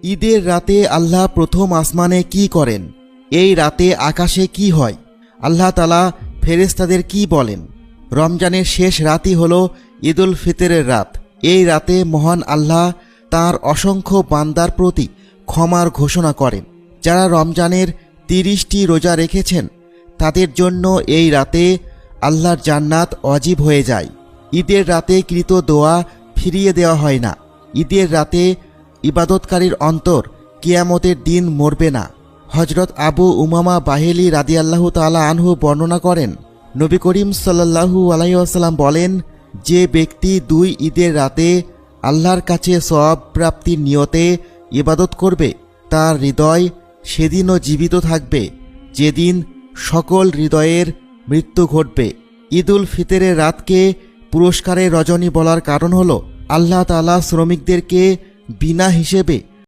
ঈদের রাতে আল্লাহ প্রথম আসমানে কি করেন? এই রাতে আকাশে কি হয়? আল্লাহ তাআলা ফেরেশতাদের কি বলেন? রমজানের শেষ রাতই হল ঈদুল ফিতরের রাত। এই রাতে মহান আল্লাহ তাঁর অসংখ্য বান্দার প্রতি ক্ষমার ঘোষণা করেন। যারা রমজানের 30টি রোজা রেখেছেন তাদের জন্য এই রাতে আল্লাহর জান্নাত ওয়াজিব হয়ে যায়। ঈদের রাতে কৃত দোয়া ফিরিয়ে দেওয়া হয় না। ঈদের রাতে ইবাদতকারীর অন্তর কিয়ামতের দিন মরবে না। হজরত আবু উমামা বাহিলি রাদিয়াল্লাহু তাআলা আনহু বর্ণনা করেন, নবী করিম সাল্লাল্লাহু আলাইহি ওয়াসাল্লাম বলেন, যে ব্যক্তি 2 ঈদের রাতে আল্লাহর কাছে সওয়াব প্রাপ্তির নিয়তে ইবাদত করবে তার হৃদয় সেদিনও জীবিত থাকবে যেদিন সকল হৃদয়ের মৃত্যু ঘটবে। ঈদুল ফিতরের রাতকে পুরস্কারের রজনী বলার কারণ হল আল্লাহ তাআলা শ্রমিকদেরকে বিনা হিসেবে